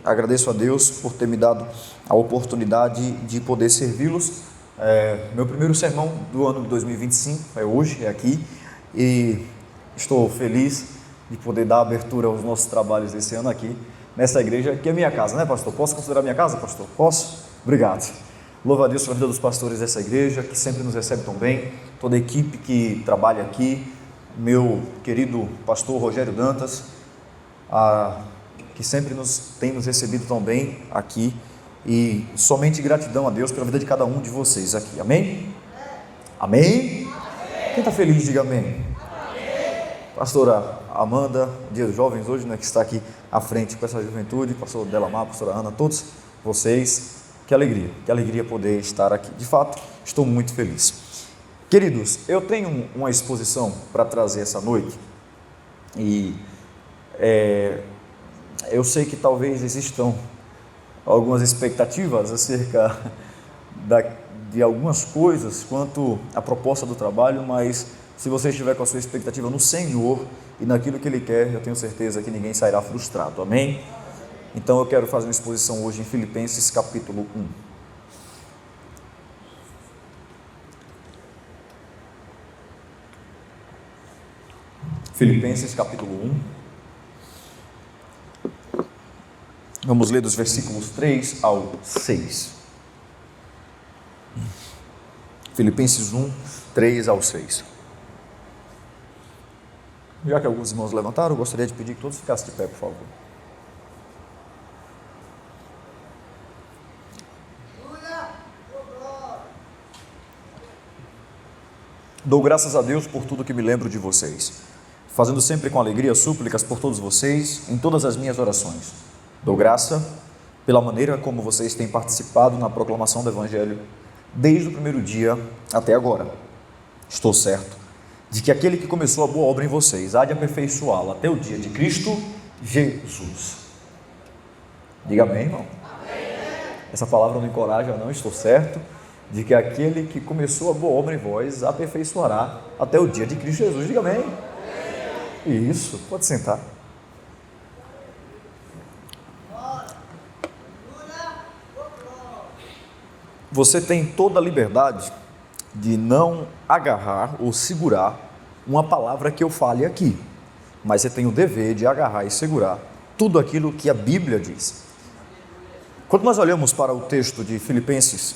agradeço a Deus por ter me dado a oportunidade de poder servi-los. Meu primeiro sermão do ano de 2025 é hoje, é aqui, e estou feliz de poder dar abertura aos nossos trabalhos esse ano aqui, nessa igreja, que é minha casa, né, pastor? Posso considerar minha casa, pastor? Posso? Obrigado. Louvo a Deus pela vida dos pastores dessa igreja, que sempre nos recebe tão bem, toda a equipe que trabalha aqui, meu querido pastor Rogério Dantas, que sempre tem nos recebido tão bem aqui, e somente gratidão a Deus pela vida de cada um de vocês aqui, amém? Amém? Quem está feliz, diga amém. Pastora Amanda, dia dos jovens hoje, né, que está aqui à frente com essa juventude, pastor Delamar, pastora Ana, todos vocês, que alegria poder estar aqui, de fato, estou muito feliz. Queridos, eu tenho uma exposição para trazer essa noite, e eu sei que talvez existam algumas expectativas acerca de algumas coisas quanto à proposta do trabalho, mas se você estiver com a sua expectativa no Senhor e naquilo que Ele quer, eu tenho certeza que ninguém sairá frustrado, amém? Então eu quero fazer uma exposição hoje em Filipenses capítulo 1. Filipenses capítulo 1. Vamos ler dos versículos 3 ao 6. Filipenses 1, 3 ao 6. Já que alguns irmãos levantaram, eu gostaria de pedir que todos ficassem de pé, por favor. Dou graças a Deus por tudo que me lembro de vocês, fazendo sempre com alegria súplicas por todos vocês em todas as minhas orações. Dou graça pela maneira como vocês têm participado na proclamação do Evangelho desde o primeiro dia até agora. Estou certo de que aquele que começou a boa obra em vocês há de aperfeiçoá-la até o dia de Cristo Jesus. Diga amém, irmão. Essa palavra não encoraja, não. Estou certo de que aquele que começou a boa obra em vós aperfeiçoará até o dia de Cristo Jesus. Diga amém. Isso, pode sentar. Você tem toda a liberdade de não agarrar ou segurar uma palavra que eu fale aqui, mas você tem o dever de agarrar e segurar tudo aquilo que a Bíblia diz. Quando nós olhamos para o texto de Filipenses,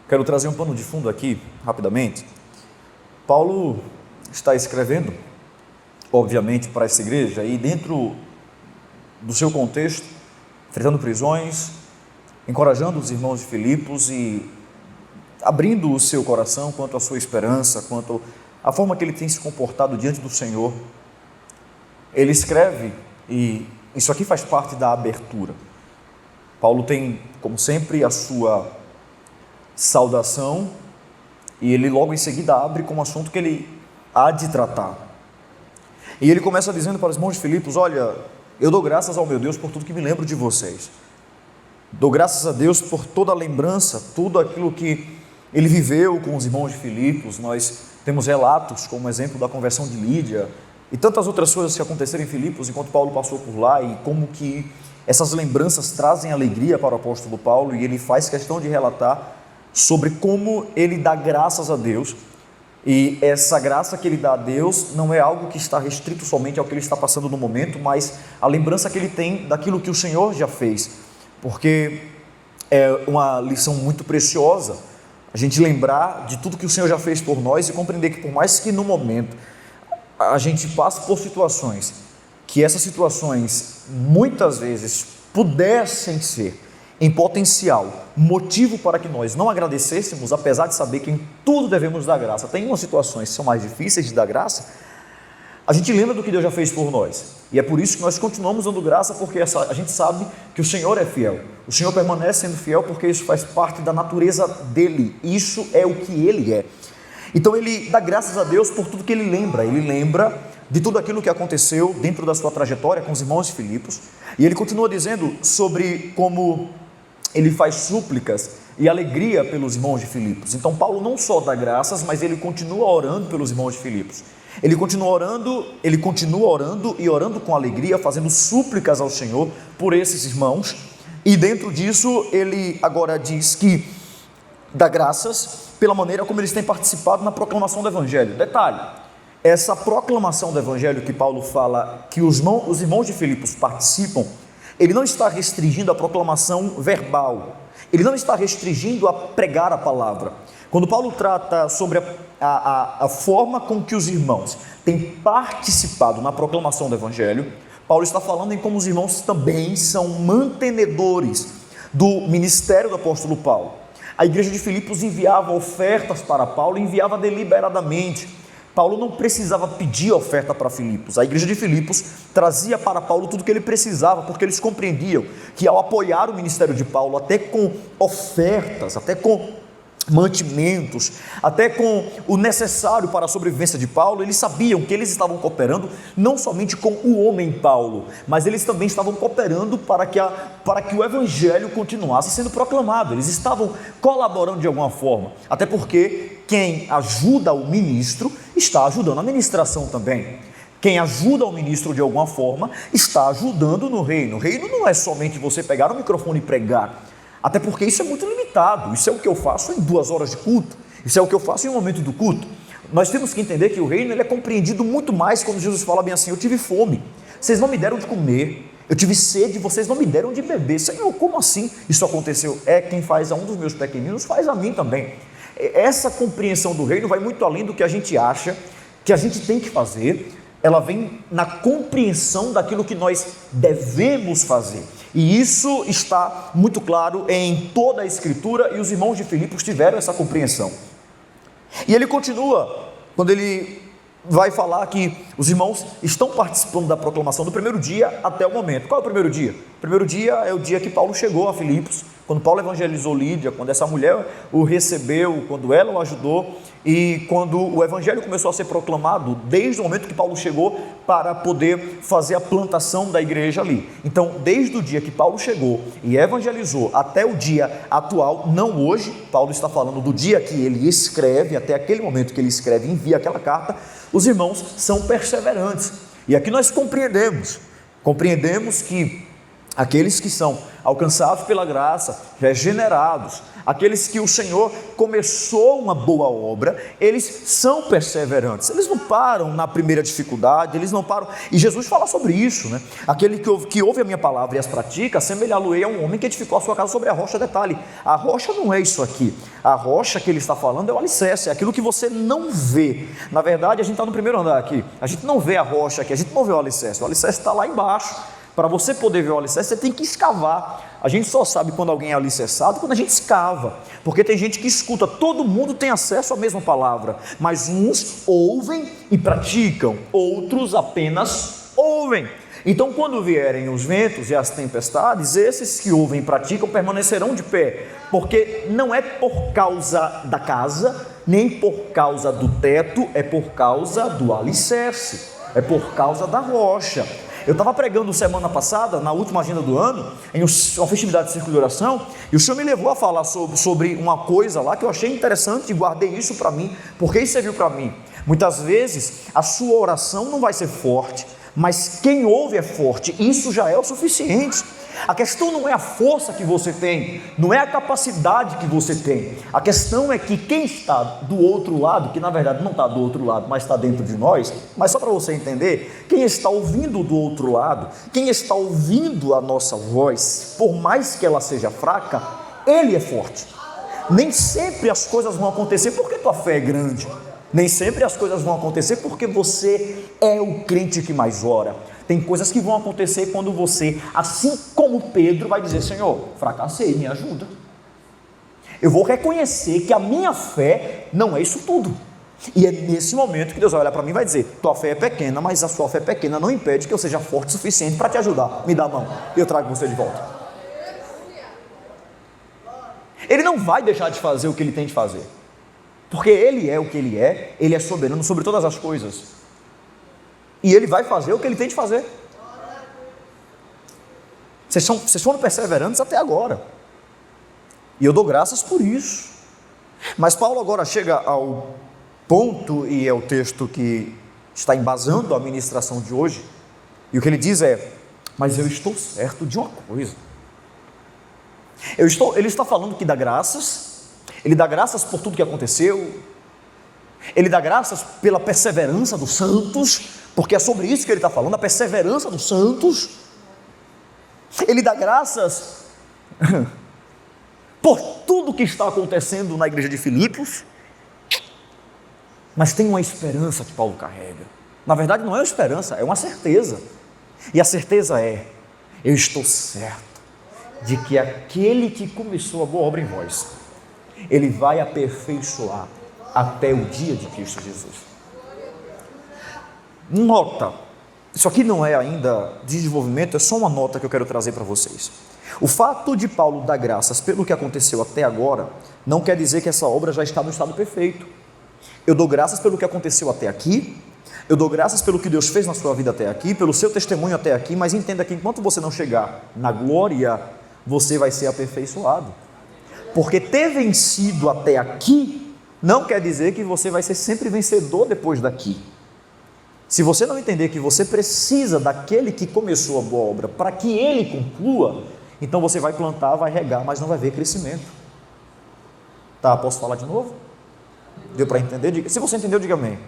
quero trazer um pano de fundo aqui, rapidamente. Paulo está escrevendo, obviamente, para essa igreja, e dentro do seu contexto, enfrentando prisões, encorajando os irmãos de Filipos e abrindo o seu coração quanto à sua esperança, quanto à forma que ele tem se comportado diante do Senhor. Ele escreve, e isso aqui faz parte da abertura. Paulo tem, como sempre, a sua saudação, e ele logo em seguida abre com um assunto que ele há de tratar. E ele começa dizendo para os irmãos de Filipos: olha, eu dou graças ao meu Deus por tudo que me lembro de vocês. Dou graças a Deus por toda a lembrança, tudo aquilo que ele viveu com os irmãos de Filipos. Nós temos relatos, como exemplo da conversão de Lídia, e tantas outras coisas que aconteceram em Filipos enquanto Paulo passou por lá, e como que essas lembranças trazem alegria para o apóstolo Paulo, e ele faz questão de relatar sobre como ele dá graças a Deus, e essa graça que ele dá a Deus não é algo que está restrito somente ao que ele está passando no momento, mas a lembrança que ele tem daquilo que o Senhor já fez, porque é uma lição muito preciosa a gente lembrar de tudo que o Senhor já fez por nós e compreender que por mais que no momento a gente passe por situações, que essas situações muitas vezes pudessem ser em potencial motivo para que nós não agradecêssemos, apesar de saber que em tudo devemos dar graça. Tem umas situações que são mais difíceis de dar graça, a gente lembra do que Deus já fez por nós, e é por isso que nós continuamos dando graça, porque a gente sabe que o Senhor é fiel, o Senhor permanece sendo fiel, porque isso faz parte da natureza dele, isso é o que ele é. Então ele dá graças a Deus por tudo que ele lembra de tudo aquilo que aconteceu dentro da sua trajetória com os irmãos de Filipos, e ele continua dizendo sobre como ele faz súplicas e alegria pelos irmãos de Filipos. Então Paulo não só dá graças, mas ele continua orando pelos irmãos de Filipos. Ele continua orando e orando com alegria, fazendo súplicas ao Senhor por esses irmãos. E dentro disso, ele agora diz que dá graças pela maneira como eles têm participado na proclamação do Evangelho. Detalhe, essa proclamação do Evangelho que Paulo fala que os irmãos de Filipos participam, ele não está restringindo a proclamação verbal, ele não está restringindo a pregar a palavra. Quando Paulo trata sobre a forma com que os irmãos têm participado na proclamação do Evangelho, Paulo está falando em como os irmãos também são mantenedores do ministério do apóstolo Paulo. A igreja de Filipos enviava ofertas para Paulo, enviava deliberadamente. Paulo não precisava pedir oferta para Filipos. A igreja de Filipos trazia para Paulo tudo o que ele precisava, porque eles compreendiam que ao apoiar o ministério de Paulo, até com ofertas, até com mantimentos, até com o necessário para a sobrevivência de Paulo, eles sabiam que eles estavam cooperando não somente com o homem Paulo, mas eles também estavam cooperando para que o evangelho continuasse sendo proclamado. Eles estavam colaborando de alguma forma, até porque quem ajuda o ministro está ajudando a ministração também. Quem ajuda o ministro de alguma forma está ajudando no reino. O reino não é somente você pegar o microfone e pregar, até porque isso é muito limitado. Isso é o que eu faço em 2 horas de culto, isso é o que eu faço em um momento do culto. Nós temos que entender que o reino ele é compreendido muito mais quando Jesus fala bem assim: eu tive fome, vocês não me deram de comer, eu tive sede, vocês não me deram de beber. Senhor, como assim isso aconteceu? Quem faz a um dos meus pequeninos, faz a mim também. Essa compreensão do reino vai muito além do que a gente acha que a gente tem que fazer. Ela vem na compreensão daquilo que nós devemos fazer. E isso está muito claro em toda a Escritura, e os irmãos de Filipos tiveram essa compreensão. E ele continua, quando ele vai falar que os irmãos estão participando da proclamação do primeiro dia até o momento. Qual é o primeiro dia? O primeiro dia é o dia que Paulo chegou a Filipos, quando Paulo evangelizou Lídia, quando essa mulher o recebeu, quando ela o ajudou, e quando o evangelho começou a ser proclamado, desde o momento que Paulo chegou para poder fazer a plantação da igreja ali. Então, desde o dia que Paulo chegou e evangelizou até o dia atual, não hoje, Paulo está falando do dia que ele escreve, até aquele momento que ele escreve e envia aquela carta, os irmãos são perseverantes. E aqui nós compreendemos que aqueles que são alcançados pela graça, regenerados, aqueles que o Senhor começou uma boa obra, eles são perseverantes, eles não param na primeira dificuldade, eles não param, e Jesus fala sobre isso, né? Aquele que ouve a minha palavra e as pratica, assemelhá-lo-ei a um homem que edificou a sua casa sobre a rocha. Detalhe, a rocha não é isso aqui, a rocha que ele está falando é o alicerce, é aquilo que você não vê. Na verdade, a gente está no primeiro andar aqui, a gente não vê a rocha aqui, a gente não vê o alicerce está lá embaixo. Para você poder ver o alicerce, você tem que escavar. A gente só sabe quando alguém é alicerçado quando a gente escava, porque tem gente que escuta, todo mundo tem acesso à mesma palavra, mas uns ouvem e praticam, outros apenas ouvem. Então, quando vierem os ventos e as tempestades, esses que ouvem e praticam permanecerão de pé, porque não é por causa da casa, nem por causa do teto, é por causa do alicerce, é por causa da rocha. Eu estava pregando semana passada, na última agenda do ano, em uma festividade de círculo de oração, e o Senhor me levou a falar sobre uma coisa lá que eu achei interessante e guardei isso para mim, porque isso serviu para mim. Muitas vezes a sua oração não vai ser forte, mas quem ouve é forte, isso já é o suficiente. A questão não é a força que você tem, não é a capacidade que você tem, a questão é que quem está do outro lado, que na verdade não está do outro lado, mas está dentro de nós, mas só para você entender, quem está ouvindo do outro lado, quem está ouvindo a nossa voz, por mais que ela seja fraca, ele é forte. Nem sempre as coisas vão acontecer porque tua fé é grande, nem sempre as coisas vão acontecer porque você é o crente que mais ora. Tem coisas que vão acontecer quando você, assim como Pedro, vai dizer: Senhor, fracassei, me ajuda. Eu vou reconhecer que a minha fé não é isso tudo. E é nesse momento que Deus vai olhar para mim e vai dizer: tua fé é pequena, mas a sua fé pequena não impede que eu seja forte o suficiente para te ajudar. Me dá a mão e eu trago você de volta. Ele não vai deixar de fazer o que ele tem de fazer, porque ele é o que ele é soberano sobre todas as coisas. E ele vai fazer o que ele tem de fazer. Vocês foram perseverantes até agora, e eu dou graças por isso. Mas Paulo agora chega ao ponto, e é o texto que está embasando a ministração de hoje, e o que ele diz é: mas eu estou certo de uma coisa. Ele está falando que dá graças, ele dá graças por tudo que aconteceu, ele dá graças pela perseverança dos santos, porque é sobre isso que ele está falando, a perseverança dos santos. Ele dá graças por tudo que está acontecendo na igreja de Filipos, mas tem uma esperança que Paulo carrega. Na verdade não é uma esperança, é uma certeza, e a certeza é: eu estou certo de que aquele que começou a boa obra em vós, ele vai aperfeiçoar até o dia de Cristo Jesus. Nota, isso aqui não é ainda desenvolvimento, é só uma nota que eu quero trazer para vocês. O fato de Paulo dar graças pelo que aconteceu até agora, não quer dizer que essa obra já está no estado perfeito. Eu dou graças pelo que aconteceu até aqui, eu dou graças pelo que Deus fez na sua vida até aqui, pelo seu testemunho até aqui, mas entenda que enquanto você não chegar na glória, você vai ser aperfeiçoado. Porque ter vencido até aqui, não quer dizer que você vai ser sempre vencedor depois daqui. Se você não entender que você precisa daquele que começou a boa obra para que ele conclua, então você vai plantar, vai regar, mas não vai ver crescimento. Tá, posso falar de novo? Deu para entender? Se você entendeu, diga amém.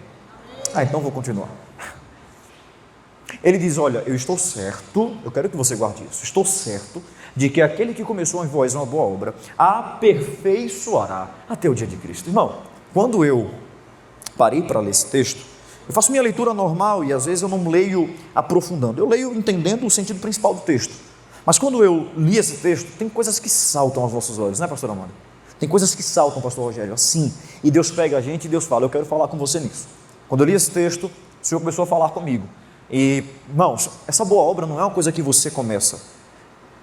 Então vou continuar. Ele diz: olha, eu estou certo, eu quero que você guarde isso, estou certo de que aquele que começou em vós uma boa obra, aperfeiçoará até o dia de Cristo. Irmão, quando eu parei para ler esse texto, eu faço minha leitura normal e às vezes eu não leio aprofundando, eu leio entendendo o sentido principal do texto. Mas quando eu li esse texto, tem coisas que saltam aos nossos olhos, né, pastor Amanda? Tem coisas que saltam, pastor Rogério, assim, e Deus pega a gente e Deus fala: eu quero falar com você nisso. Quando eu li esse texto, o Senhor começou a falar comigo. E, irmãos, essa boa obra não é uma coisa que você começa.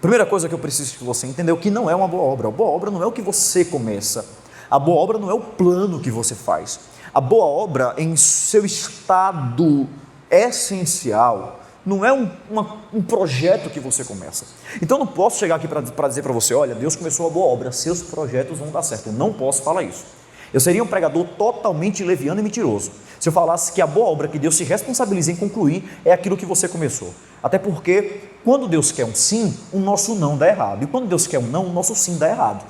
Primeira coisa que eu preciso que você entenda é o que não é uma boa obra. A boa obra não é o que você começa. A boa obra não é o plano que você faz. A boa obra, em seu estado essencial, não é um projeto que você começa. Então eu não posso chegar aqui para dizer para você: olha, Deus começou a boa obra, seus projetos vão dar certo. Eu não posso falar isso. Eu seria um pregador totalmente leviano e mentiroso se eu falasse que a boa obra que Deus se responsabiliza em concluir é aquilo que você começou. Até porque, quando Deus quer um sim, o nosso não dá errado. E quando Deus quer um não, o nosso sim dá errado.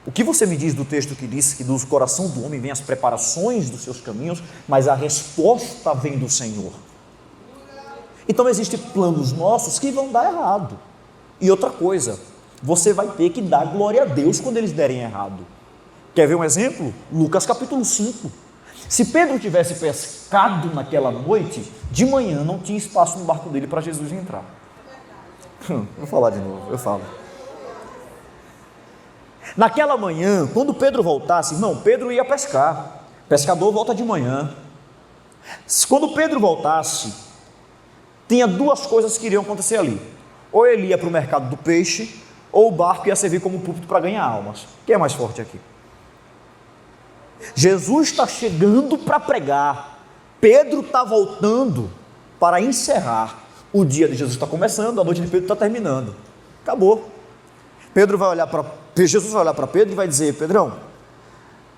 O que você me diz do texto que diz que do coração do homem vêm as preparações dos seus caminhos, mas a resposta vem do Senhor? Então existem planos nossos que vão dar errado. E outra coisa, você vai ter que dar glória a Deus quando eles derem errado. Quer ver um exemplo? Lucas capítulo 5. Se Pedro tivesse pescado naquela noite, de manhã não tinha espaço no barco dele para Jesus entrar. Vou falar de novo, eu falo. Naquela manhã, quando Pedro voltasse, irmão, Pedro ia pescar. Pescador volta de manhã. Quando Pedro voltasse, tinha duas coisas que iriam acontecer ali. Ou ele ia para o mercado do peixe, ou o barco ia servir como púlpito para ganhar almas. Quem é mais forte aqui? Jesus está chegando para pregar, Pedro está voltando para encerrar. O dia de Jesus está começando, a noite de Pedro está terminando. Acabou. Jesus vai olhar para Pedro e vai dizer: Pedrão,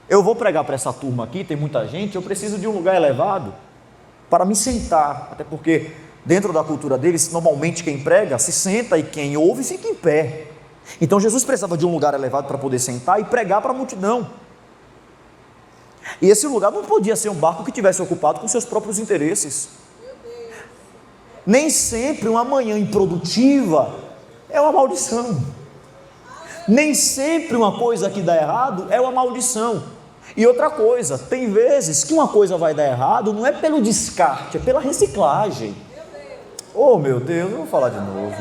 eu vou pregar para essa turma aqui, tem muita gente, eu preciso de um lugar elevado para me sentar, até porque dentro da cultura deles, normalmente quem prega se senta e quem ouve fica em pé. Então Jesus precisava de um lugar elevado para poder sentar e pregar para a multidão. E esse lugar não podia ser um barco que tivesse ocupado com seus próprios interesses. Nem sempre uma manhã improdutiva é uma maldição. Nem sempre uma coisa que dá errado é uma maldição. E outra coisa, tem vezes que uma coisa vai dar errado não é pelo descarte, é pela reciclagem. Oh meu Deus, eu vou falar de novo.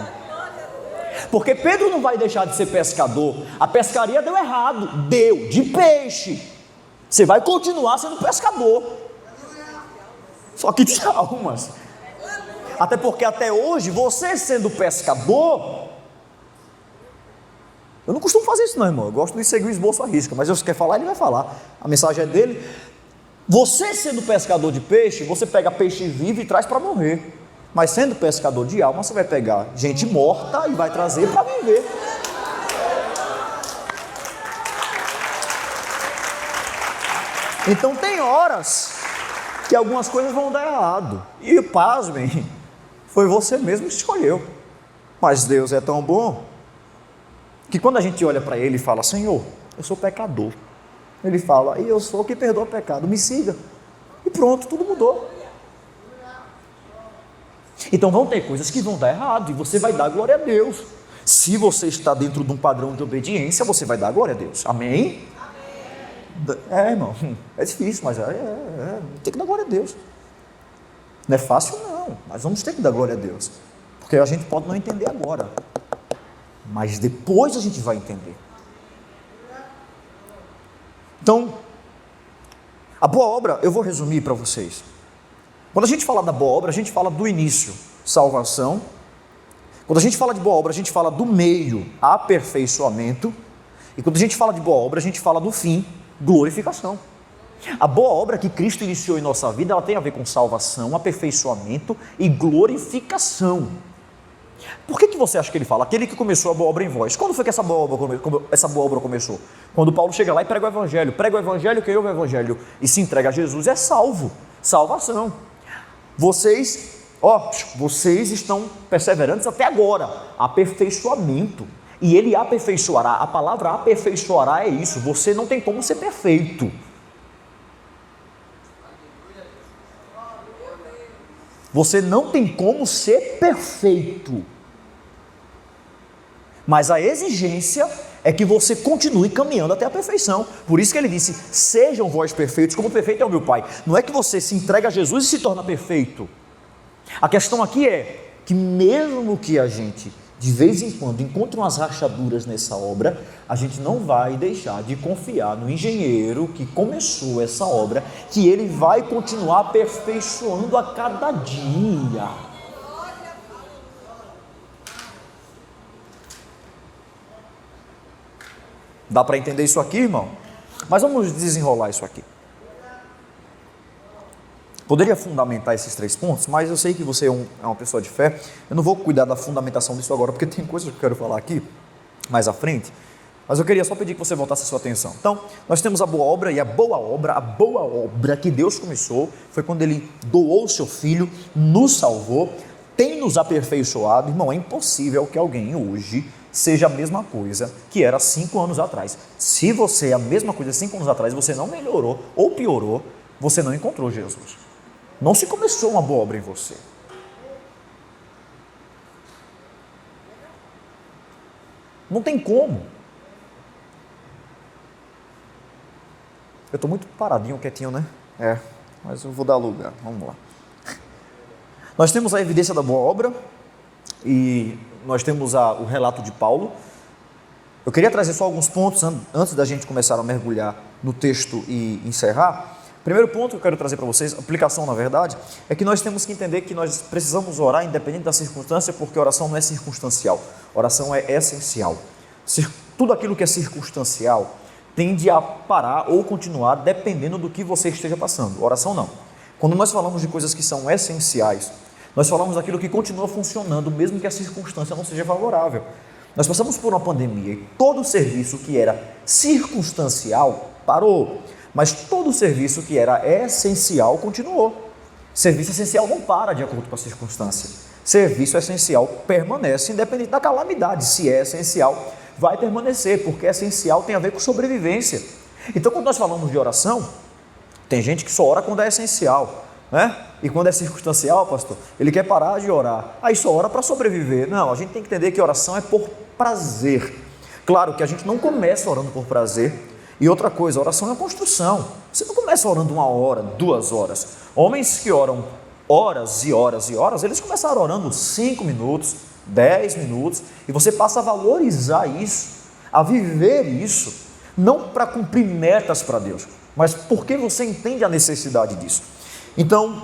Porque Pedro não vai deixar de ser pescador. A pescaria deu errado, deu, de peixe. Você vai continuar sendo pescador, só que de almas. Até porque até hoje, você sendo pescador, eu não costumo fazer isso não, irmão, eu gosto de seguir o esboço à risca, mas se você quer falar, ele vai falar, a mensagem é dele. Você sendo pescador de peixe, você pega peixe vivo e traz para morrer. Mas sendo pescador de alma, você vai pegar gente morta e vai trazer para viver. Então tem horas que algumas coisas vão dar errado. E pasmem, foi você mesmo que escolheu. Mas Deus é tão bom que quando a gente olha para Ele e fala: Senhor, eu sou pecador, Ele fala: e eu sou o que perdoa o pecado, me siga. E pronto, tudo mudou. Então vão ter coisas que vão dar errado e você vai dar glória a Deus. Se você está dentro de um padrão de obediência, você vai dar glória a Deus. Amém? Irmão, é difícil, mas tem que dar glória a Deus. Não é fácil não, mas vamos ter que dar glória a Deus. Porque a gente pode não entender agora, mas depois a gente vai entender. Então, a boa obra, eu vou resumir para vocês. Quando a gente fala da boa obra, a gente fala do início, salvação. Quando a gente fala de boa obra, a gente fala do meio, aperfeiçoamento. E quando a gente fala de boa obra, a gente fala do fim, glorificação. A boa obra que Cristo iniciou em nossa vida, ela tem a ver com salvação, aperfeiçoamento e glorificação. Por que você acha que ele fala? Aquele que começou a boa obra em vós. Quando foi que essa boa obra começou? Quando Paulo chega lá e prega o evangelho. Prega o evangelho, quem ouve o evangelho e se entrega a Jesus é salvo. Salvação. Vocês estão perseverantes até agora. Aperfeiçoamento. E ele aperfeiçoará. A palavra aperfeiçoará é isso. Você não tem como ser perfeito. Você não tem como ser perfeito. Mas a exigência é que você continue caminhando até a perfeição. Por isso que ele disse: sejam vós perfeitos, como perfeito é o meu Pai. Não é que você se entrega a Jesus e se torna perfeito. A questão aqui é que mesmo que a gente, de vez em quando, encontre umas rachaduras nessa obra, a gente não vai deixar de confiar no engenheiro que começou essa obra, que ele vai continuar aperfeiçoando a cada dia. Dá para entender isso aqui, irmão? Mas vamos desenrolar isso aqui. Poderia fundamentar esses 3 pontos, mas eu sei que você é uma pessoa de fé. Eu não vou cuidar da fundamentação disso agora, porque tem coisas que eu quero falar aqui mais à frente. Mas eu queria só pedir que você voltasse a sua atenção. Então, nós temos a boa obra, e a boa obra que Deus começou foi quando Ele doou o seu Filho, nos salvou, tem nos aperfeiçoado. Irmão, é impossível que alguém hoje seja a mesma coisa que era 5 anos atrás. Se você é a mesma coisa 5 anos atrás, você não melhorou ou piorou, você não encontrou Jesus. Não se começou uma boa obra em você. Não tem como. Eu estou muito paradinho, quietinho, né? Mas eu vou dar lugar, vamos lá. Nós temos a evidência da boa obra e nós temos o relato de Paulo. Eu queria trazer só alguns pontos antes da gente começar a mergulhar no texto e encerrar. Primeiro ponto que eu quero trazer para vocês, aplicação na verdade, é que nós temos que entender que nós precisamos orar independente da circunstância, porque oração não é circunstancial, oração é essencial. Tudo aquilo que é circunstancial tende a parar ou continuar dependendo do que você esteja passando. Oração não. Quando nós falamos de coisas que são essenciais, nós falamos daquilo que continua funcionando mesmo que a circunstância não seja favorável. Nós passamos por uma pandemia e todo o serviço que era circunstancial parou. Mas todo o serviço que era essencial continuou. Serviço essencial não para de acordo com a circunstância. Serviço essencial permanece independente da calamidade. Se é essencial, vai permanecer, porque essencial tem a ver com sobrevivência. Então, quando nós falamos de oração, tem gente que só ora quando é essencial, né? E quando é circunstancial, pastor, ele quer parar de orar. Aí só ora para sobreviver. Não, a gente tem que entender que oração é por prazer. Claro que a gente não começa orando por prazer. E outra coisa, oração é uma construção. Você não começa orando 1 hora, 2 horas. Homens que oram horas e horas e horas, eles começaram orando 5 minutos, 10 minutos, e você passa a valorizar isso, a viver isso, não para cumprir metas para Deus, mas porque você entende a necessidade disso. Então,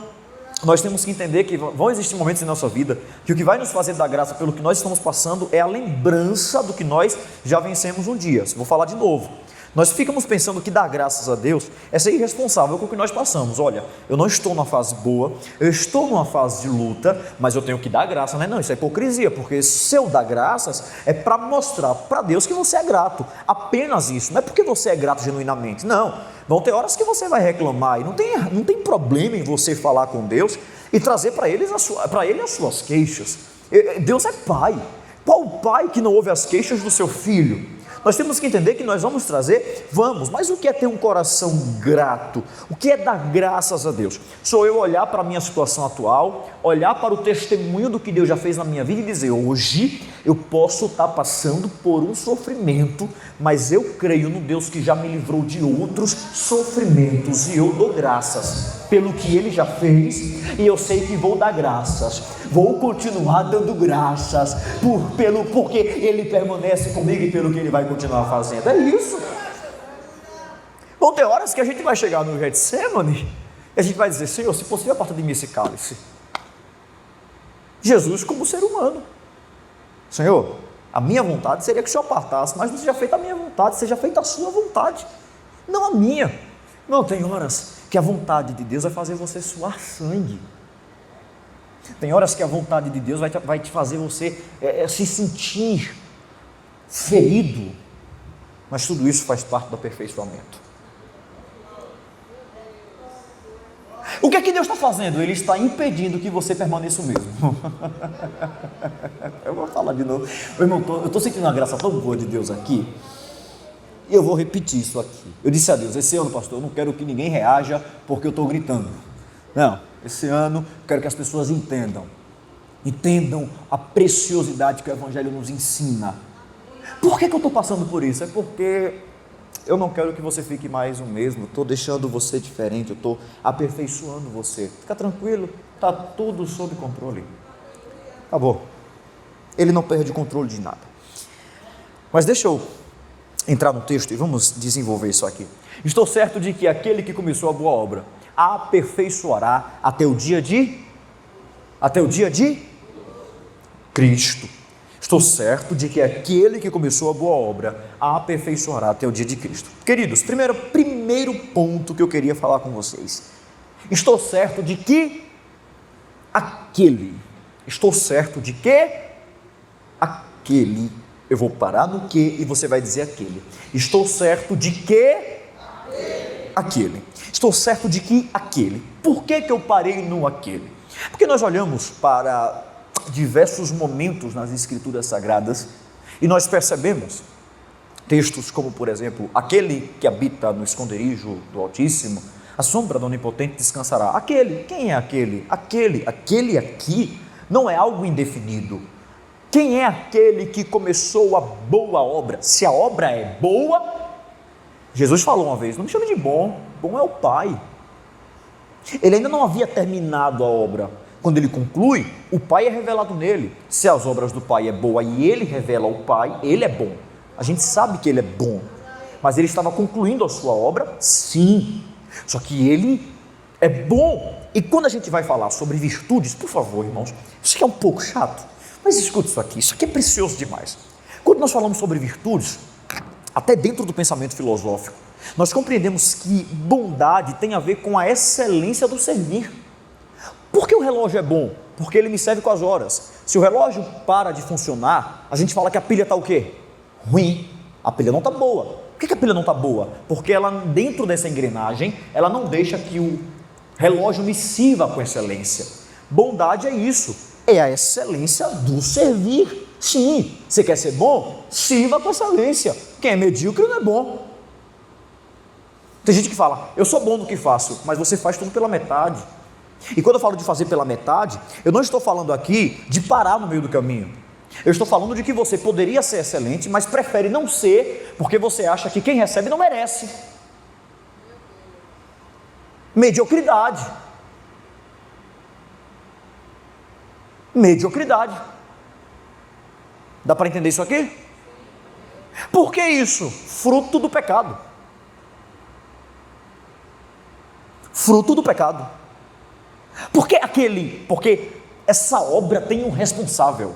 nós temos que entender que vão existir momentos em nossa vida que o que vai nos fazer dar graça pelo que nós estamos passando é a lembrança do que nós já vencemos um dia. Vou falar de novo. Nós ficamos pensando que dar graças a Deus é ser irresponsável com o que nós passamos. Olha, eu não estou numa fase boa, eu estou numa fase de luta, mas eu tenho que dar graça, né? Não, isso é hipocrisia, porque se eu dar graças é para mostrar para Deus que você é grato, apenas isso, não é porque você é grato genuinamente, não. Vão ter horas que você vai reclamar e não tem problema em você falar com Deus e trazer para ele as suas queixas. Deus é pai. Qual pai que não ouve as queixas do seu filho? Nós temos que entender que nós vamos trazer, mas o que é ter um coração grato? O que é dar graças a Deus? Sou eu olhar para a minha situação atual, olhar para o testemunho do que Deus já fez na minha vida e dizer, hoje eu posso estar passando por um sofrimento, mas eu creio no Deus que já me livrou de outros sofrimentos e eu dou graças pelo que Ele já fez e eu sei que vou dar graças, vou continuar dando graças porque Ele permanece comigo e pelo que Ele vai continuar fazendo. É isso. Vão ter horas que a gente vai chegar no Getsemane e a gente vai dizer, Senhor, se possível aparta de mim esse cálice. Jesus como ser humano, Senhor, a minha vontade seria que o Senhor apartasse, mas não seja feita a minha vontade, seja feita a sua vontade, não a minha. Não, tem horas que a vontade de Deus vai fazer você suar sangue. Tem horas que a vontade de Deus vai te fazer você se sentir ferido, mas tudo isso faz parte do aperfeiçoamento. O que é que Deus está fazendo? Ele está impedindo que você permaneça o mesmo. Eu vou falar de novo. Irmão, eu estou sentindo uma graça tão boa de Deus aqui, e eu vou repetir isso aqui. Eu disse a Deus, esse ano, pastor, eu não quero que ninguém reaja porque eu estou gritando. Não, esse ano eu quero que as pessoas entendam a preciosidade que o Evangelho nos ensina. Por que eu estou passando por isso? É porque eu não quero que você fique mais o mesmo, estou deixando você diferente, eu estou aperfeiçoando você. Fica tranquilo, está tudo sob controle. Acabou. Ele não perde o controle de nada. Mas deixa eu entrar no texto e vamos desenvolver isso aqui. Estou certo de que aquele que começou a boa obra a aperfeiçoará até o dia de Cristo. Estou certo de que aquele que começou a boa obra a aperfeiçoará até o dia de Cristo. Queridos, primeiro ponto que eu queria falar com vocês. Estou certo de que aquele, eu vou parar no que e você vai dizer aquele. Estou certo de que aquele. Estou certo de que aquele. Por que eu parei no aquele? Porque nós olhamos para diversos momentos nas Escrituras Sagradas e nós percebemos textos como, por exemplo, aquele que habita no esconderijo do Altíssimo, a sombra do Onipotente descansará. Aquele, quem é aquele? Aquele aqui não é algo indefinido. Quem é aquele que começou a boa obra? Se a obra é boa, Jesus falou uma vez, não me chame de bom, bom é o Pai. Ele ainda não havia terminado a obra. Quando ele conclui, o Pai é revelado nele. Se as obras do Pai é boa e ele revela o Pai, ele é bom. A gente sabe que ele é bom, mas ele estava concluindo a sua obra, sim. Só que ele é bom. E quando a gente vai falar sobre virtudes, por favor, irmãos, isso aqui é um pouco chato, mas escuta isso aqui é precioso demais. Quando nós falamos sobre virtudes, até dentro do pensamento filosófico, nós compreendemos que bondade tem a ver com a excelência do servir. Por que o relógio é bom? Porque ele me serve com as horas. Se o relógio para de funcionar, a gente fala que a pilha está o quê? Ruim. A pilha não está boa. Por que a pilha não está boa? Porque ela, dentro dessa engrenagem, ela não deixa que o relógio me sirva com excelência. Bondade é isso, é a excelência do servir. Sim, você quer ser bom? Sirva com excelência. Quem é medíocre não é bom. Tem gente que fala, eu sou bom no que faço, mas você faz tudo pela metade. E quando eu falo de fazer pela metade, eu não estou falando aqui de parar no meio do caminho. Eu estou falando de que você poderia ser excelente, mas prefere não ser, porque você acha que quem recebe não merece. Mediocridade. Dá para entender isso aqui? Por que isso? Fruto do pecado. Porque essa obra tem um responsável.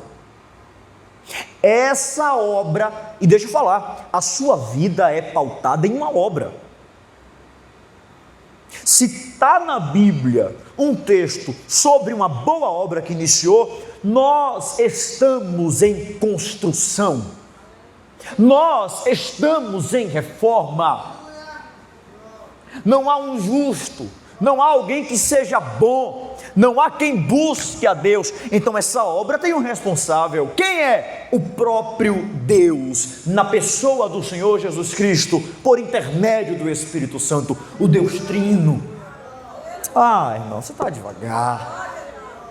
Essa obra, e deixa eu falar, a sua vida é pautada em uma obra. Se está na Bíblia um texto sobre uma boa obra que iniciou, nós estamos em construção, nós estamos em reforma. Não há um justo, não há alguém que seja bom, não há quem busque a Deus. Então essa obra tem um responsável. Quem é? O próprio Deus, na pessoa do Senhor Jesus Cristo, por intermédio do Espírito Santo, o Deus Trino. Irmão, você está devagar.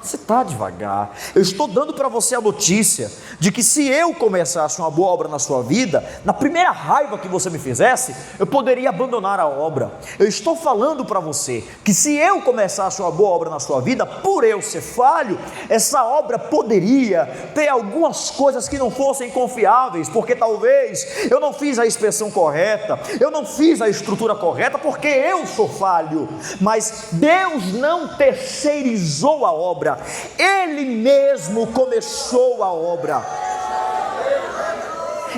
Você está devagar. Eu estou dando para você a notícia de que se eu começasse uma boa obra na sua vida, na primeira raiva que você me fizesse, eu poderia abandonar a obra. Eu estou falando para você que se eu começasse uma boa obra na sua vida, por eu ser falho, essa obra poderia ter algumas coisas que não fossem confiáveis, porque talvez eu não fiz a inspeção correta, eu não fiz a estrutura correta, porque eu sou falho. Mas Deus não terceirizou a obra, Ele mesmo começou a obra.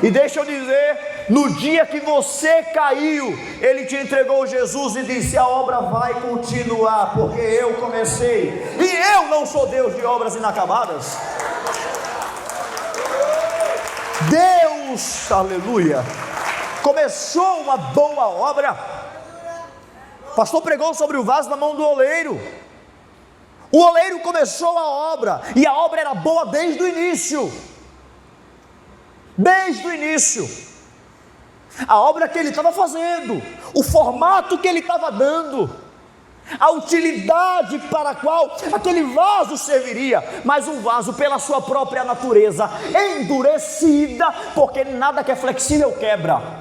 E deixa eu dizer, no dia que você caiu, Ele te entregou Jesus e disse: a obra vai continuar, porque eu comecei, e eu não sou Deus de obras inacabadas. Deus, aleluia, começou uma boa obra. O pastor pregou sobre o vaso na mão do oleiro. O oleiro começou a obra, e a obra era boa desde o início. Desde o início. A obra que ele estava fazendo, o formato que ele estava dando, a utilidade para a qual aquele vaso serviria, mas um vaso pela sua própria natureza endurecida, porque nada que é flexível quebra.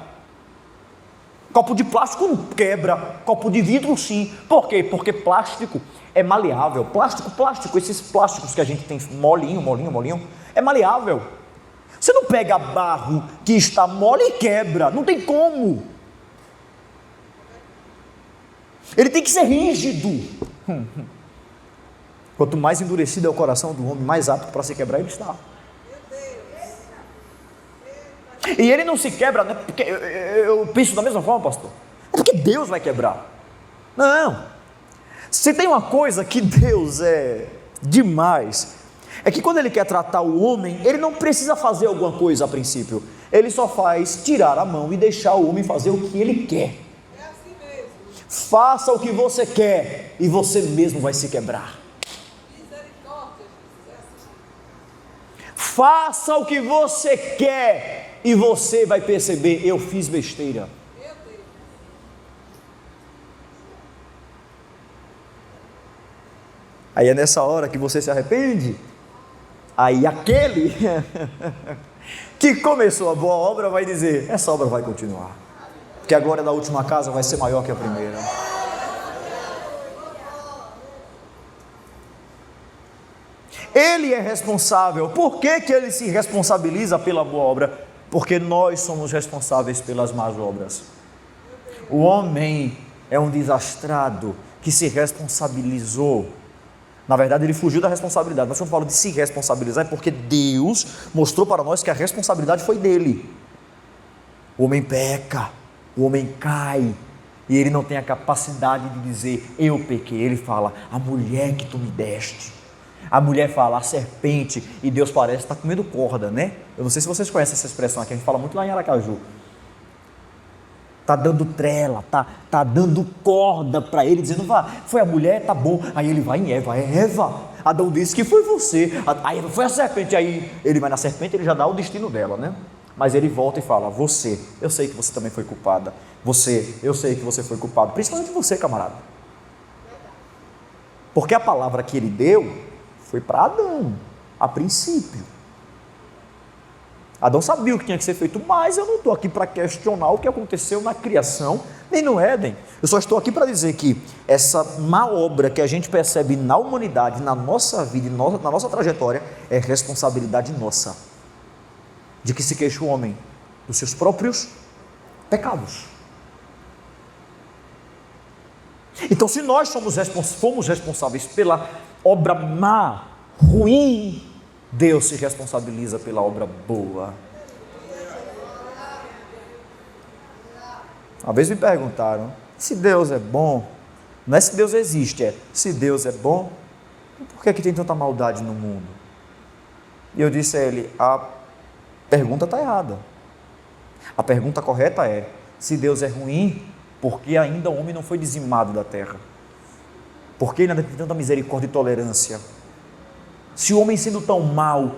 Copo de plástico não quebra, copo de vidro sim. Por quê? Porque plástico é maleável. Plástico, esses plásticos que a gente tem molinho, é maleável. Você não pega barro que está mole e quebra, não tem como. Ele tem que ser rígido. Quanto mais endurecido é o coração do homem, mais apto para se quebrar ele está. E ele não se quebra, né? Porque eu penso da mesma forma, pastor. É porque Deus vai quebrar. Não. Se tem uma coisa que Deus é demais, é que quando Ele quer tratar o homem, Ele não precisa fazer alguma coisa a princípio. Ele só faz tirar a mão e deixar o homem fazer o que ele quer. É assim mesmo. Faça o que você quer e você mesmo vai se quebrar. Faça o que você quer e você vai perceber: eu fiz besteira. Aí é nessa hora que você se arrepende. Aí aquele que começou a boa obra vai dizer: essa obra vai continuar, porque a glória da última casa vai ser maior que a primeira. Ele é responsável. Por que ele se responsabiliza pela boa obra? Porque nós somos responsáveis pelas más obras. O homem é um desastrado que se responsabilizou. Na verdade, ele fugiu da responsabilidade. Mas quando eu falo de se responsabilizar, é porque Deus mostrou para nós que a responsabilidade foi dele. O homem peca, o homem cai, e ele não tem a capacidade de dizer: eu pequei. Ele fala: a mulher que tu me deste. A mulher fala: a serpente. E Deus parece estar comendo corda, né? Eu não sei se vocês conhecem essa expressão aqui, a gente fala muito lá em Aracaju. Está dando trela, tá dando corda para ele, dizendo: vá, foi a mulher, tá bom. Aí ele vai em Eva: é Eva. Adão disse que foi você. Aí foi a serpente. Aí ele vai na serpente, ele já dá o destino dela, né? Mas ele volta e fala: você, eu sei que você também foi culpada. Você, eu sei que você foi culpado. Principalmente você, camarada. Porque a palavra que ele deu foi para Adão, a princípio. Adão sabia o que tinha que ser feito, mas eu não estou aqui para questionar o que aconteceu na criação, nem no Éden. Eu só estou aqui para dizer que essa má obra que a gente percebe na humanidade, na nossa vida, na nossa trajetória, é responsabilidade nossa. De que se queixa o homem dos seus próprios pecados. Então, se nós fomos responsáveis pela obra má, ruim, Deus se responsabiliza pela obra boa. Uma vez me perguntaram, se Deus é bom, não é se Deus existe, é se Deus é bom, por que é que tem tanta maldade no mundo? E eu disse a ele, a pergunta está errada. A pergunta correta é, se Deus é ruim, por que ainda o homem não foi dizimado da terra? Por que ainda tem tanta misericórdia e tolerância? Se o homem sendo tão mau,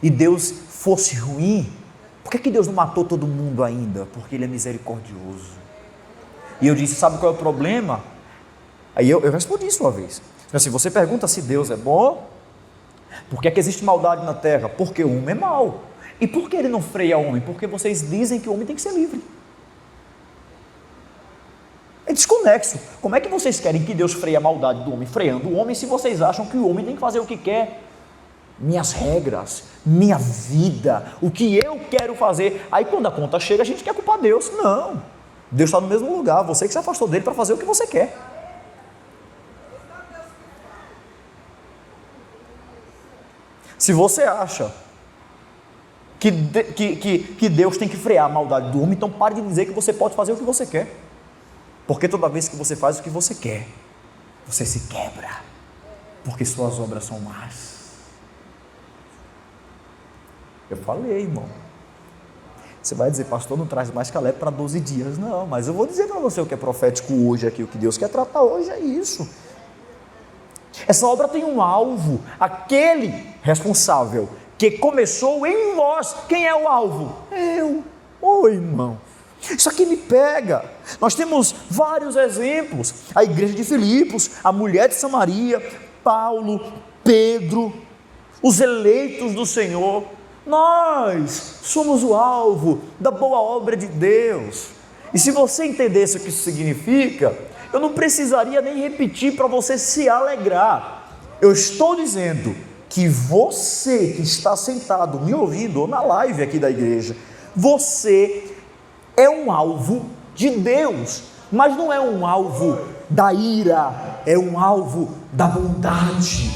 e Deus fosse ruim, por que Deus não matou todo mundo ainda? Porque Ele é misericordioso. E eu disse, sabe qual é o problema? Aí eu respondi isso uma vez. Assim, você pergunta se Deus é bom, por que existe maldade na terra? Porque o homem é mau. E por que Ele não freia o homem? Porque vocês dizem que o homem tem que ser livre. É desconexo. Como é que vocês querem que Deus freie a maldade do homem, freando o homem, se vocês acham que o homem tem que fazer o que quer? Minhas regras, minha vida, o que eu quero fazer. Aí quando a conta chega, a gente quer culpar Deus. Não, Deus está no mesmo lugar, você que se afastou dele para fazer o que você quer. Se você acha que Deus tem que frear a maldade do homem, então pare de dizer que você pode fazer o que você quer. Porque toda vez que você faz o que você quer, você se quebra, porque suas obras são más. Eu falei, irmão. Você vai dizer, pastor, não traz mais Caleb para 12 dias. Não, mas eu vou dizer para você o que é profético hoje aqui, o que Deus quer tratar hoje é isso. Essa obra tem um alvo, aquele responsável que começou em nós. Quem é o alvo? Eu. Oi, irmão. Isso aqui me pega. Nós temos vários exemplos. A igreja de Filipos, a mulher de Samaria, Paulo, Pedro, os eleitos do Senhor. Nós somos o alvo da boa obra de Deus. E se você entendesse o que isso significa, eu não precisaria nem repetir para você se alegrar. Eu estou dizendo que você que está sentado me ouvindo, ou na live aqui da igreja, você é um alvo de Deus, mas não é um alvo da ira, é um alvo da bondade,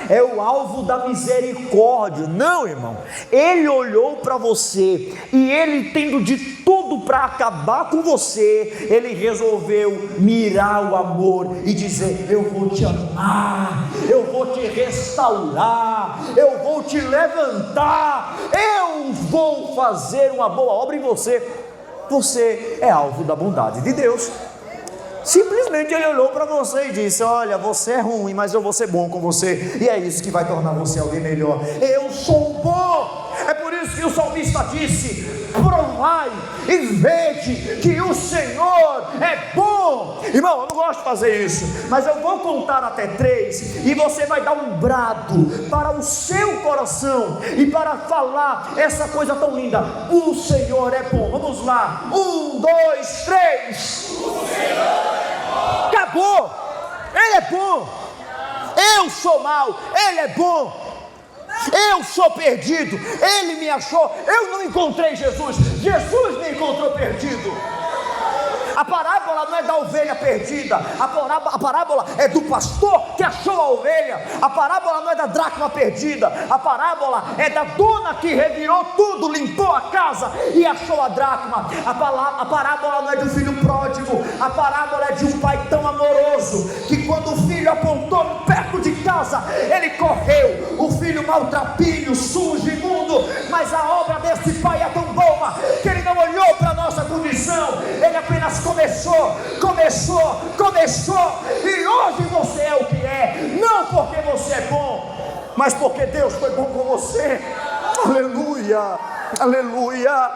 é o alvo da misericórdia. Não, irmão, Ele olhou para você e Ele, tendo de tudo para acabar com você, Ele resolveu mirar o amor e dizer, eu vou te amar, eu vou te restaurar, eu vou te levantar, eu vou fazer uma boa obra em você. Você é alvo da bondade de Deus. Simplesmente Ele olhou para você e disse, olha, você é ruim, mas eu vou ser bom com você, e é isso que vai tornar você alguém melhor. Eu sou bom. É por isso que o salmista disse, provai e vede que o Senhor é bom. Irmão, eu não gosto de fazer isso, mas eu vou contar até 3, e você vai dar um brado para o seu coração, e para falar essa coisa tão linda, o Senhor é bom. Vamos lá, 1, 2, 3. O Senhor é bom. Acabou. Ele é bom. Eu sou mau, Ele é bom. Eu sou perdido, Ele me achou. Eu não encontrei Jesus, Jesus me encontrou perdido. A parábola não é da ovelha perdida, a parábola é do pastor que achou a ovelha. A parábola não é da dracma perdida, a parábola é da dona que revirou tudo, limpou a casa e achou a dracma. A parábola não é de um filho pródigo, a parábola é de um pai tão amoroso que quando o filho apontou perto de casa, ele correu. O filho maltrapilho, sujo, imundo, mas a obra desse pai é tão boa que ele não olhou para a nossa condição, ele apenas começou, e hoje você é o que é, não porque você é bom, mas porque Deus foi bom com você. Aleluia, aleluia.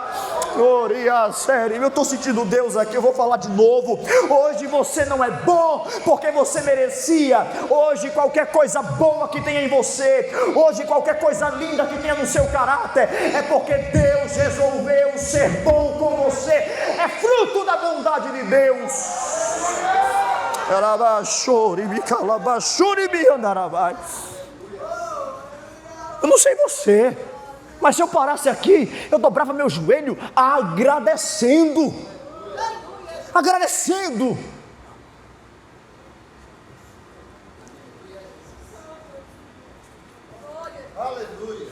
Glória, sério, eu estou sentindo Deus aqui, eu vou falar de novo. Hoje você não é bom porque você merecia. Hoje qualquer coisa boa que tenha em você, hoje qualquer coisa linda que tenha no seu caráter, é porque Deus resolveu ser bom com você. É fruto da bondade de Deus. Eu não sei você, mas se eu parasse aqui, eu dobrava meu joelho agradecendo.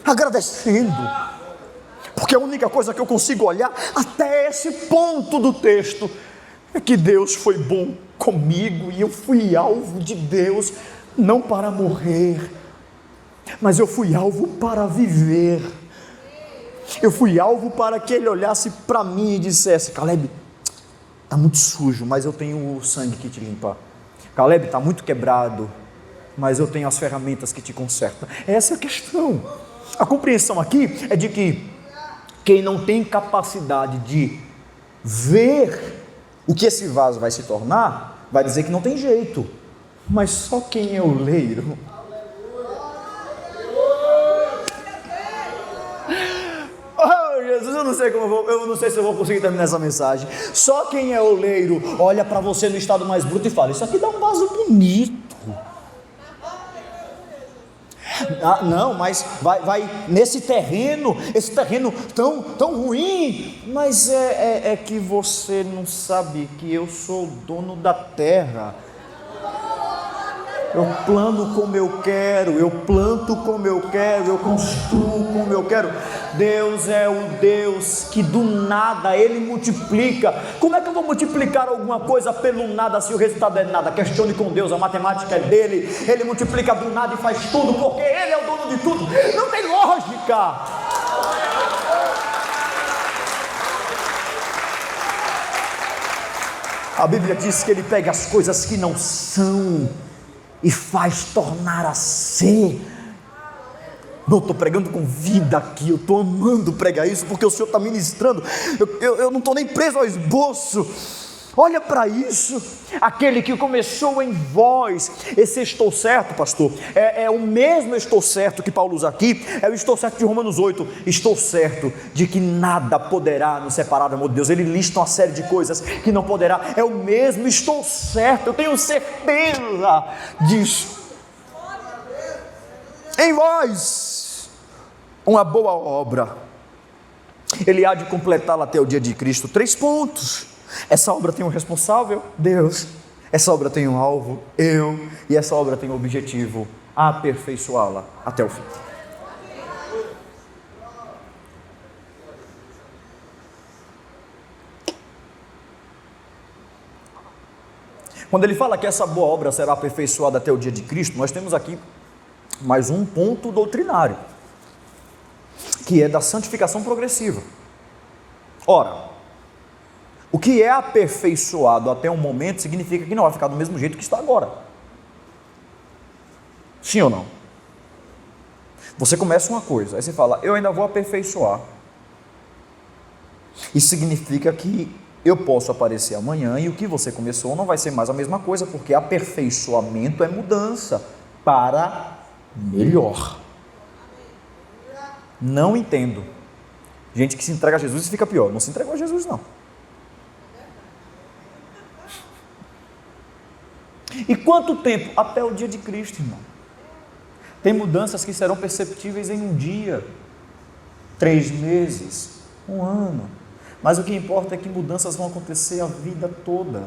agradecendo, porque a única coisa que eu consigo olhar até esse ponto do texto é que Deus foi bom comigo e eu fui alvo de Deus, não para morrer, mas eu fui alvo para viver. Eu fui alvo para que Ele olhasse para mim e dissesse: Caleb, está muito sujo, mas eu tenho o sangue que te limpa. Caleb, está muito quebrado, mas eu tenho as ferramentas que te consertam. Essa é a questão. A compreensão aqui é de que quem não tem capacidade de ver o que esse vaso vai se tornar, vai dizer que não tem jeito. Mas só quem é o oleiro. Oh, Jesus, eu não sei se eu vou conseguir terminar essa mensagem. Só quem é oleiro olha para você no estado mais bruto e fala: isso aqui dá um vaso bonito. Ah, não, mas vai nesse terreno, esse terreno tão ruim. Mas é que você não sabe que eu sou o dono da terra. Eu plano como eu quero, eu planto como eu quero, eu construo como eu quero. Deus é o Deus que do nada Ele multiplica. Como é que eu vou multiplicar alguma coisa pelo nada se o resultado é nada? Questione com Deus, a matemática é dele. Ele multiplica do nada e faz tudo, porque Ele é o dono de tudo. Não tem lógica. A Bíblia diz que Ele pega as coisas que não são e faz tornar a ser. Não, estou pregando com vida aqui, eu estou amando pregar isso, porque o Senhor está ministrando, eu não estou nem preso ao esboço. Olha para isso, aquele que começou em vós, esse estou certo, pastor, é o mesmo estou certo que Paulo usa aqui, é o estou certo de Romanos 8, estou certo de que nada poderá nos separar do amor de Deus. Ele lista uma série de coisas que não poderá, é o mesmo, estou certo, eu tenho certeza disso. Em vós, uma boa obra, Ele há de completá-la até o dia de Cristo. 3 pontos. Essa obra tem um responsável, Deus. Essa obra tem um alvo, eu. E essa obra tem um objetivo, aperfeiçoá-la até o fim. Quando ele fala que essa boa obra será aperfeiçoada até o dia de Cristo, nós temos aqui mais um ponto doutrinário, que é da santificação progressiva. Ora, o que é aperfeiçoado até um momento significa que não vai ficar do mesmo jeito que está agora. Sim ou não? Você começa uma coisa, aí você fala: eu ainda vou aperfeiçoar. Isso significa que eu posso aparecer amanhã e o que você começou não vai ser mais a mesma coisa, porque aperfeiçoamento é mudança para melhor. Não entendo gente que se entrega a Jesus e fica pior. Não se entregou a Jesus, não. E quanto tempo? Até o dia de Cristo, irmão. Tem mudanças que serão perceptíveis em um dia, 3 meses, 1 ano. Mas o que importa é que mudanças vão acontecer a vida toda.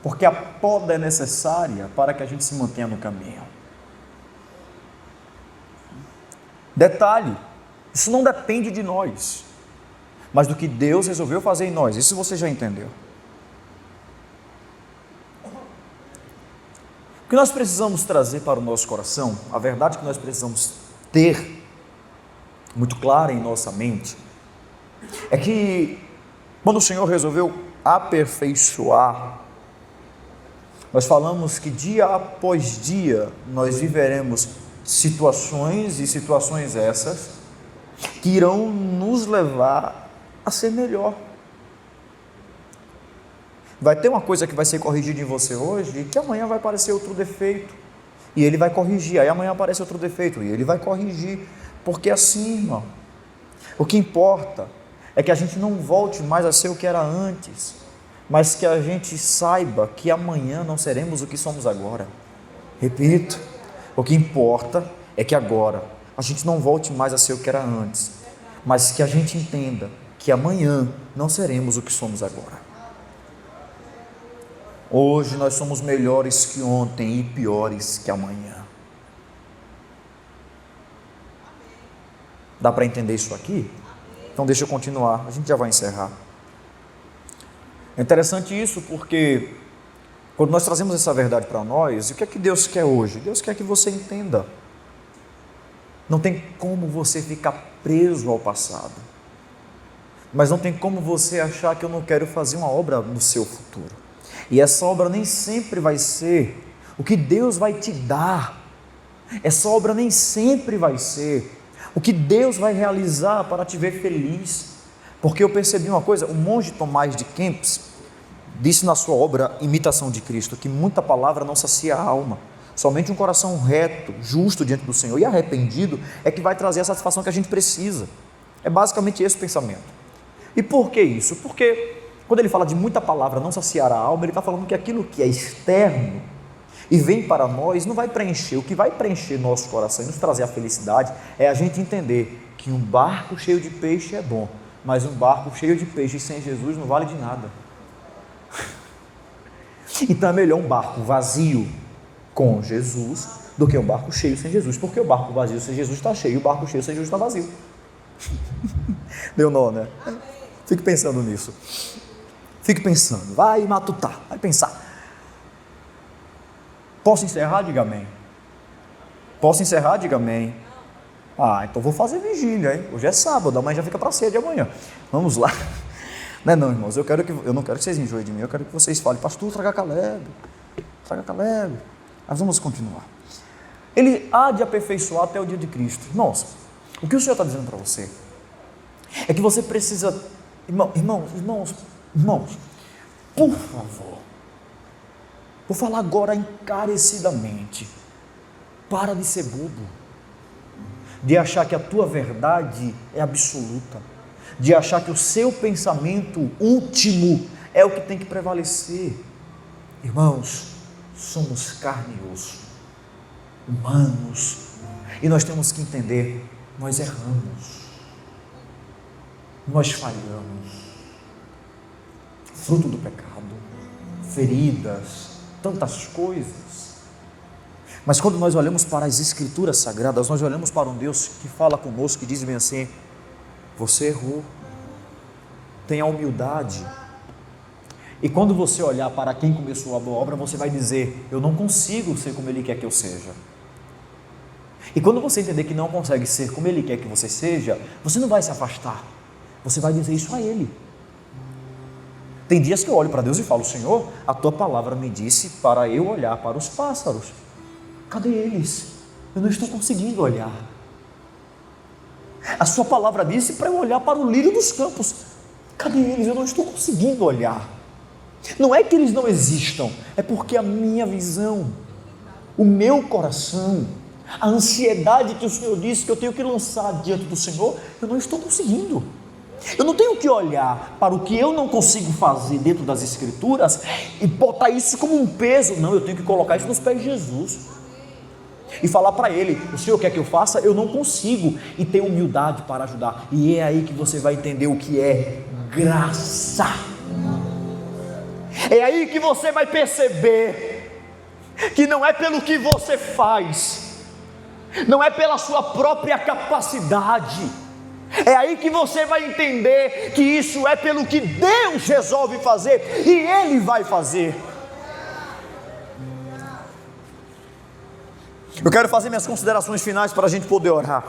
Porque a poda é necessária para que a gente se mantenha no caminho. Detalhe, isso não depende de nós, mas do que Deus resolveu fazer em nós. Isso você já entendeu. O que nós precisamos trazer para o nosso coração, a verdade que nós precisamos ter muito clara em nossa mente, é que quando o Senhor resolveu aperfeiçoar, nós falamos que dia após dia nós viveremos situações, e situações essas que irão nos levar a ser melhor. Vai ter uma coisa que vai ser corrigida em você hoje e que amanhã vai aparecer outro defeito e ele vai corrigir, aí amanhã aparece outro defeito e ele vai corrigir, porque assim, irmão, o que importa é que a gente não volte mais a ser o que era antes, mas que a gente saiba que amanhã não seremos o que somos agora. Repito, o que importa é que agora a gente não volte mais a ser o que era antes, mas que a gente entenda que amanhã não seremos o que somos agora. Hoje nós somos melhores que ontem e piores que amanhã. Dá para entender isso aqui? Então deixa eu continuar, a gente já vai encerrar. É interessante isso porque quando nós trazemos essa verdade para nós, o que é que Deus quer hoje? Deus quer que você entenda. Não tem como você ficar preso ao passado. Mas não tem como você achar que eu não quero fazer uma obra no seu futuro. E essa obra nem sempre vai ser o que Deus vai te dar. Essa obra nem sempre vai ser o que Deus vai realizar para te ver feliz. Porque eu percebi uma coisa, o monge Tomás de Kempis disse na sua obra Imitação de Cristo, que muita palavra não sacia a alma. Somente um coração reto, justo diante do Senhor e arrependido é que vai trazer a satisfação que a gente precisa. É basicamente esse o pensamento. E por que isso? Porque quando ele fala de muita palavra não saciar a alma, ele está falando que aquilo que é externo e vem para nós não vai preencher. O que vai preencher nosso coração e nos trazer a felicidade é a gente entender que um barco cheio de peixe é bom, mas um barco cheio de peixe sem Jesus não vale de nada. Então é melhor um barco vazio com Jesus do que um barco cheio sem Jesus, porque o barco vazio sem Jesus está cheio e o barco cheio sem Jesus está vazio. Deu nó, né? Fique pensando nisso. Fique pensando, vai matutar, vai pensar. Posso encerrar? Diga amém. Posso encerrar? Diga amém. Então vou fazer vigília, hein? Hoje é sábado, amanhã já fica para ceia de amanhã. Vamos lá. Não, irmãos, eu não quero que vocês enjoem de mim, eu quero que vocês falem, pastor, traga Caleb. Mas vamos continuar. Ele há de aperfeiçoar até o dia de Cristo. Irmãos, o que o Senhor está dizendo para você é que você precisa, irmãos, por favor, vou falar agora encarecidamente, para de ser bobo, de achar que a tua verdade é absoluta, de achar que o seu pensamento último é o que tem que prevalecer. Irmãos, somos carne e osso, humanos, e nós temos que entender, nós erramos, nós falhamos, fruto do pecado, feridas, tantas coisas. Mas quando nós olhamos para as Escrituras Sagradas, nós olhamos para um Deus que fala conosco, que diz bem assim: você errou, tenha humildade. E quando você olhar para quem começou a boa obra, você vai dizer: eu não consigo ser como Ele quer que eu seja. E quando você entender que não consegue ser como Ele quer que você seja, você não vai se afastar, você vai dizer isso a Ele. Tem dias que eu olho para Deus e falo: Senhor, a Tua palavra me disse para eu olhar para os pássaros, cadê eles? Eu não estou conseguindo olhar. A Sua palavra disse para eu olhar para o lírio dos campos, cadê eles? Eu não estou conseguindo olhar. Não é que eles não existam, é porque a minha visão, o meu coração, a ansiedade que o Senhor disse que eu tenho que lançar diante do Senhor, eu não estou conseguindo. Eu não tenho que olhar para o que eu não consigo fazer dentro das Escrituras e botar isso como um peso. Não, eu tenho que colocar isso nos pés de Jesus e falar para Ele: o Senhor quer que eu faça? Eu não consigo, e ter humildade para ajudar. E é aí que você vai entender o que é graça. É aí que você vai perceber que não é pelo que você faz, não é pela sua própria capacidade. É aí que você vai entender que isso é pelo que Deus resolve fazer, e Ele vai fazer. Eu quero fazer minhas considerações finais para a gente poder orar.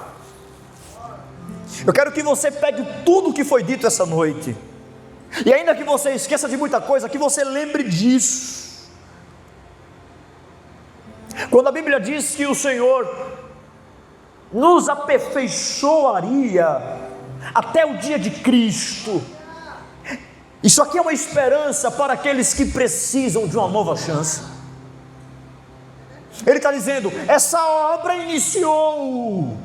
Eu quero que você pegue tudo o que foi dito essa noite, e ainda que você esqueça de muita coisa, que você lembre disso. Quando a Bíblia diz que o Senhor nos aperfeiçoaria até o dia de Cristo, isso aqui é uma esperança para aqueles que precisam de uma nova chance. Ele está dizendo: essa obra iniciou,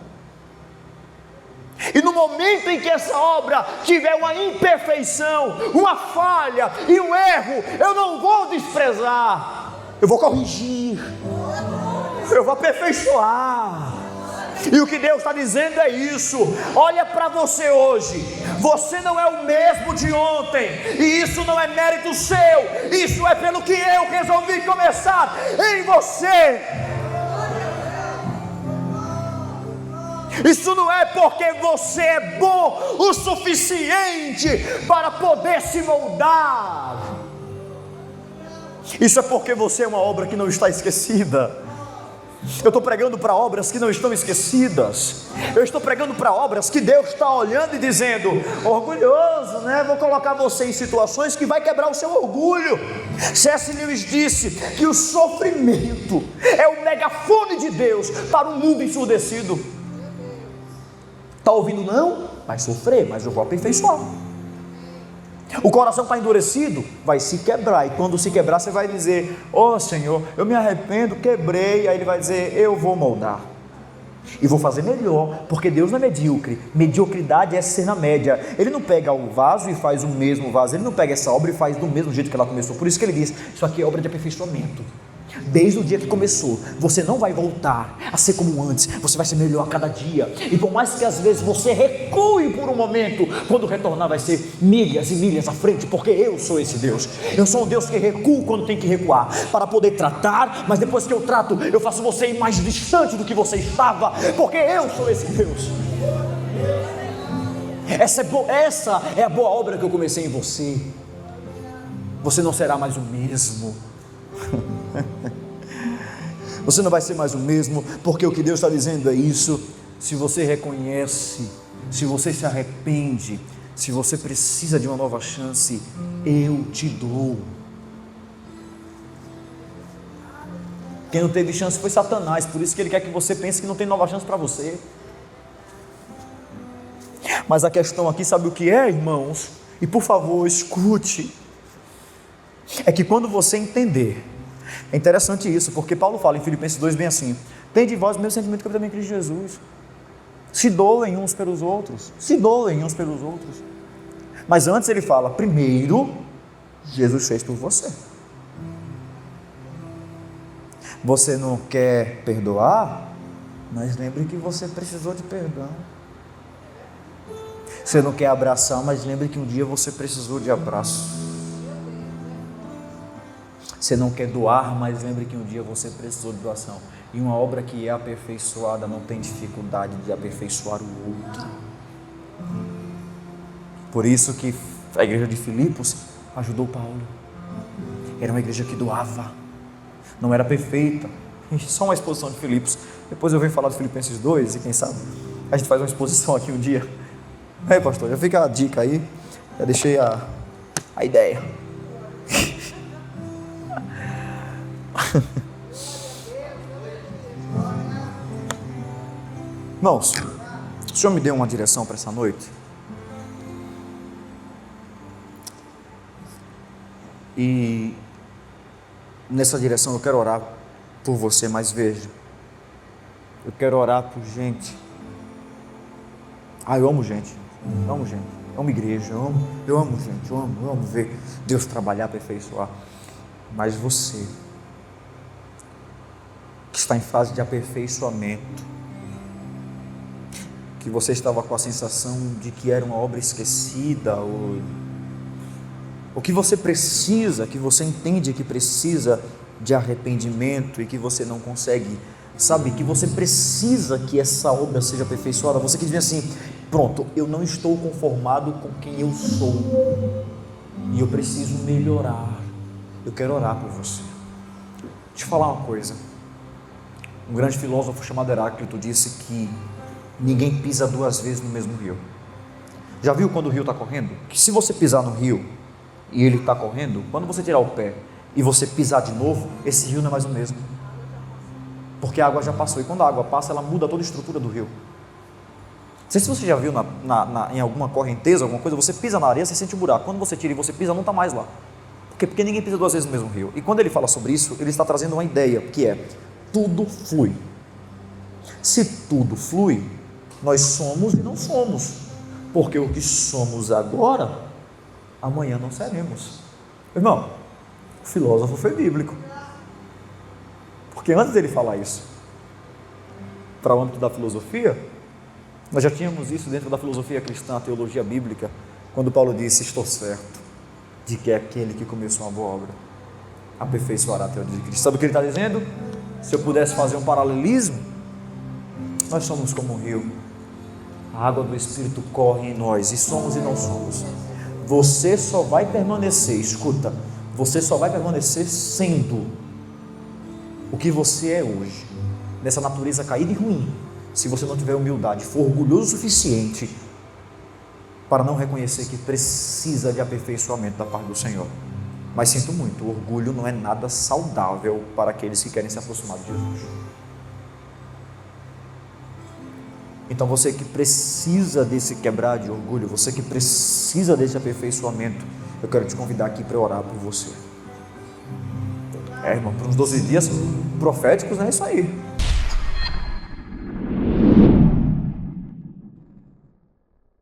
e no momento em que essa obra tiver uma imperfeição, uma falha e um erro, eu não vou desprezar, eu vou corrigir, eu vou aperfeiçoar, E o que Deus está dizendo é isso: olha para você hoje, você não é o mesmo de ontem, e isso não é mérito seu, isso é pelo que eu resolvi começar em você. Isso não é porque você é bom o suficiente para poder se moldar, isso é porque você é uma obra que não está esquecida. Eu estou pregando para obras que não estão esquecidas. Eu estou pregando para obras que Deus está olhando e dizendo: orgulhoso, né? Vou colocar você em situações que vai quebrar o seu orgulho. C.S. Lewis disse que o sofrimento é o megafone de Deus para um mundo ensurdecido. Está ouvindo? Não? Vai sofrer, mas eu vou aperfeiçoar. O coração está endurecido, vai se quebrar, e quando se quebrar você vai dizer: ó Senhor, eu me arrependo, quebrei. Aí ele vai dizer: eu vou moldar e vou fazer melhor, porque Deus não é medíocre. Mediocridade é ser na média. Ele não pega o vaso e faz o mesmo vaso, ele não pega essa obra e faz do mesmo jeito que ela começou. Por isso que ele diz: isso aqui é obra de aperfeiçoamento. Desde o dia que começou, você não vai voltar a ser como antes, você vai ser melhor a cada dia. E por mais que às vezes você recue por um momento, quando retornar vai ser milhas e milhas à frente, porque eu sou esse Deus. Eu sou um Deus que recuo quando tem que recuar, para poder tratar, mas depois que eu trato, eu faço você ir mais distante do que você estava, porque eu sou esse Deus. Essa é a boa obra que eu comecei em você. Você não será mais o mesmo. Você não vai ser mais o mesmo, porque o que Deus está dizendo é isso: se você reconhece, se você se arrepende, se você precisa de uma nova chance, eu te dou. Quem não teve chance foi Satanás, por isso que ele quer que você pense que não tem nova chance para você. Mas a questão aqui, sabe o que é, irmãos? E por favor, escute. É que quando você entender, é interessante isso, porque Paulo fala em Filipenses 2 bem assim: tem de vós o mesmo sentimento que eu também em Cristo Jesus. Se doem uns pelos outros, se doem uns pelos outros. Mas antes ele fala: primeiro, Jesus fez por você. Você não quer perdoar, mas lembre que você precisou de perdão. Você não quer abraçar, mas lembre que um dia você precisou de abraço. Você não quer doar, mas lembre que um dia você precisou de doação. E uma obra que é aperfeiçoada não tem dificuldade de aperfeiçoar o outro. Por isso que a igreja de Filipos ajudou Paulo. Era uma igreja que doava, não era perfeita. Só uma exposição de Filipos. Depois eu venho falar de Filipenses 2 e quem sabe a gente faz uma exposição aqui um dia. Aí, pastor, já fica a dica aí. Já deixei a ideia. Irmãos, o Senhor me deu uma direção para essa noite, e nessa direção eu quero orar por você. Mas veja, eu quero orar por gente. Eu amo gente, eu amo igreja, eu amo gente, eu amo ver Deus trabalhar, aperfeiçoar. Mas você que está em fase de aperfeiçoamento, que você estava com a sensação de que era uma obra esquecida, ou que você precisa, que você entende que precisa de arrependimento e que você não consegue, sabe, que você precisa que essa obra seja aperfeiçoada. Você que diz assim: pronto, eu não estou conformado com quem eu sou e eu preciso melhorar. Eu quero orar por você. Deixa eu falar uma coisa. Um grande filósofo chamado Heráclito disse que ninguém pisa duas vezes no mesmo rio. Já viu quando o rio está correndo? Que se você pisar no rio e ele está correndo, quando você tirar o pé e você pisar de novo, esse rio não é mais o mesmo, porque a água já passou, e quando a água passa, ela muda toda a estrutura do rio. Não sei se você já viu em alguma correnteza, alguma coisa, você pisa na areia, você sente um buraco, quando você tira e você pisa, não está mais lá. Porque ninguém pisa duas vezes no mesmo rio. E quando ele fala sobre isso, ele está trazendo uma ideia, que é: tudo flui. Se tudo flui, nós somos e não somos, porque o que somos agora, amanhã não seremos. Irmão, o filósofo foi bíblico, porque antes dele falar isso, para o âmbito da filosofia, nós já tínhamos isso dentro da filosofia cristã, a teologia bíblica, quando Paulo disse: estou certo de que aquele que começou uma boa obra aperfeiçoará até o dia de Cristo. Sabe o que ele está dizendo? Se eu pudesse fazer um paralelismo, nós somos como um rio, a água do Espírito corre em nós, e somos e não somos. Você só vai permanecer, escuta, você só vai permanecer sendo o que você é hoje, nessa natureza caída e ruim, se você não tiver humildade, for orgulhoso o suficiente para não reconhecer que precisa de aperfeiçoamento da parte do Senhor. Mas sinto muito, o orgulho não é nada saudável para aqueles que querem se aproximar de Jesus. Então você que precisa desse quebrar de orgulho, você que precisa desse aperfeiçoamento, eu quero te convidar aqui para orar por você. Irmão, por uns 12 dias proféticos, é isso aí.